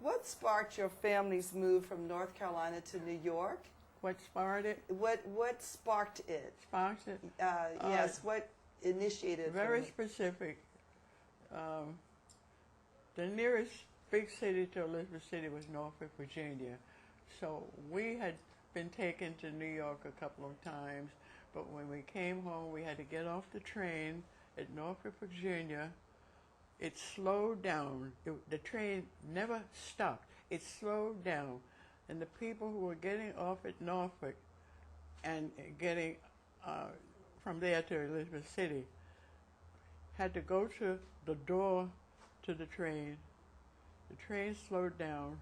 what sparked your family's move from North Carolina to New York? What sparked it? What sparked it? Sparked it? Yes, what initiated? Very specific. The nearest big city to Elizabeth City was Norfolk, Virginia. So we had been taken to New York a couple of times, but when we came home, we had to get off the train at Norfolk, Virginia. It slowed down. The train never stopped. It slowed down. And the people who were getting off at Norfolk and getting from there to Elizabeth City had to go to the door to the train. The train slowed down,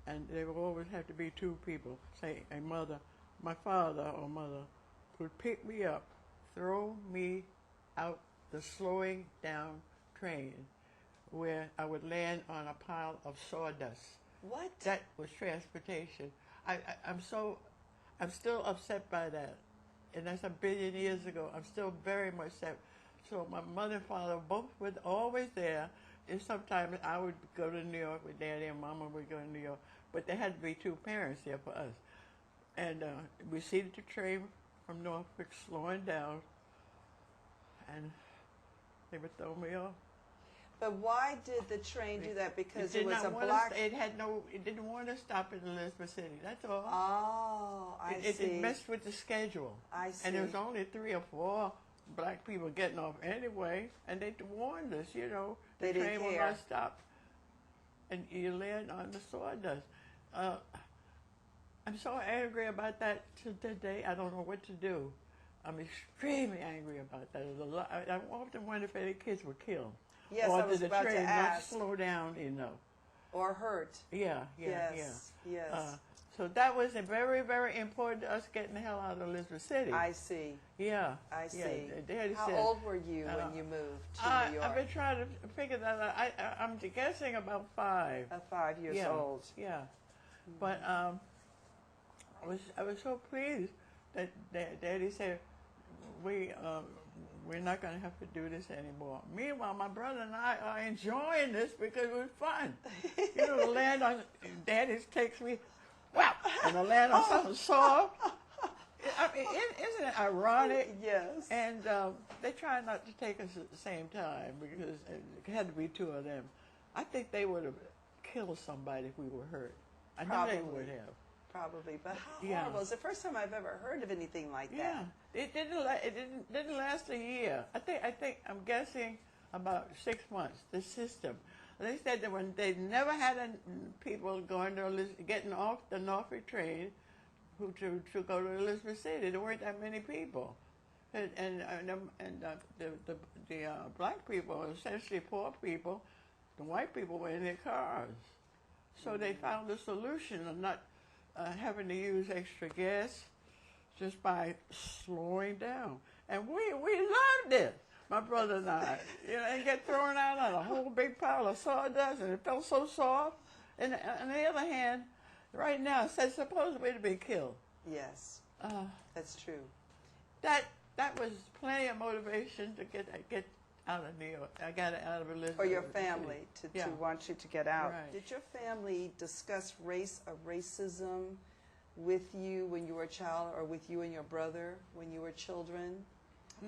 and there would always have to be two people, say a mother, my father or mother, would pick me up, throw me out the slowing down train, where I would land on a pile of sawdust. What? That was transportation. I'm still upset by that, and that's a billion years ago. I'm still very much upset. So my mother and father both were always there, and sometimes I would go to New York with Daddy, and Mama would go to New York, but there had to be two parents there for us. And we seated the train from Norfolk slowing down, and they would throw me off. But why did the train do that? Because it was a block. It didn't want to stop in Elizabeth City. That's all. Oh, I see. It messed with the schedule. I see. And there was only 3 or 4 black people getting off anyway, and they warned us. You know, the train will not stop, and you land on the sawdust. I'm so angry about that to today. I don't know what to do. I'm extremely angry about that. I often wonder if any kids were killed. Yes, or I was did the about to train ask. not slow down enough? Or hurt. Yeah. Yes. So that was very, very important to us getting the hell out of Elizabeth City. I see. Yeah. I see. Yeah. How old were you when you moved to New York? I've been trying to figure that out. I'm guessing about 5. 5 years old. Yeah. But I was so pleased that Daddy said, we're not going to have to do this anymore. Meanwhile, my brother and I are enjoying this because it was fun. You know, to land on, Daddy takes me, wow, and to land on something soft. I mean, isn't it ironic? Yes. And they try not to take us at the same time because it had to be 2 of them. I think they would have killed somebody if we were hurt. I know they would have. Probably, but how horrible! It's the first time I've ever heard of anything like that. Yeah, it didn't last a year. I'm guessing about 6 months. The system. They said that when they never had people getting off the Norfolk train to go to Elizabeth City. There weren't that many people, and the black people, essentially poor people, the white people were in their cars. So they found a solution of not having to use extra gas just by slowing down. And we loved it, my brother and I. You know, and get thrown out on a whole big pile of sawdust, and it felt so soft. And on the other hand, right now, it says supposed we'd be killed. Yes, that's true. That was plenty of motivation to get out of New York. I got out of Elizabeth. Or your family to want you to get out. Right. Did your family discuss race or racism with you when you were a child, or with you and your brother when you were children?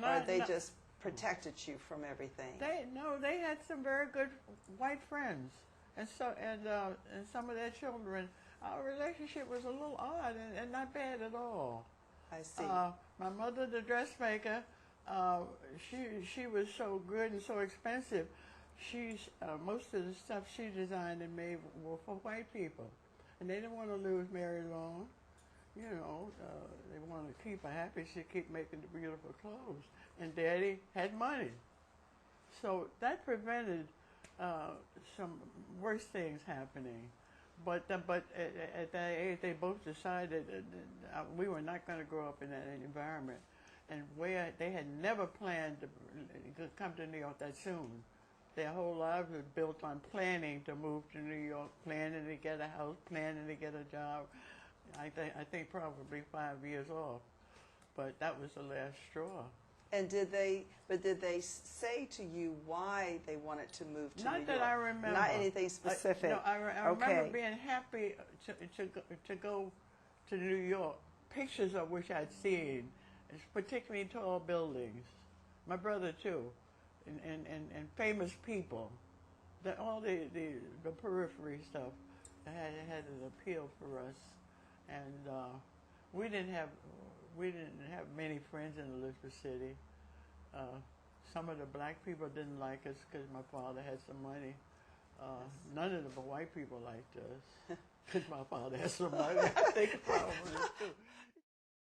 Or they just protected you from everything? They had some very good white friends, and some of their children. Our relationship was a little odd and not bad at all. I see. My mother, the dressmaker, she was so good and so expensive. Most of the stuff she designed and made were for white people, and they didn't want to lose Mary long. You know, they wanted to keep her happy. She'd keep making the beautiful clothes, and Daddy had money, so that prevented some worse things happening. But at that age, they both decided that we were not going to grow up in that environment. And where they had never planned to come to New York that soon. Their whole lives was built on planning to move to New York, planning to get a house, planning to get a job. I think probably 5 years off. But that was the last straw. And did they say to you why they wanted to move to New York? Not that I remember. Not anything specific. No, I remember being happy to go to New York. Pictures of which I'd seen, particularly tall buildings. My brother too, and famous people. All the periphery stuff had an appeal for us, and we didn't have many friends in Elizabeth City. Some of the black people didn't like us because my father had some money. None of the white people liked us because my father had some money. I think probably too.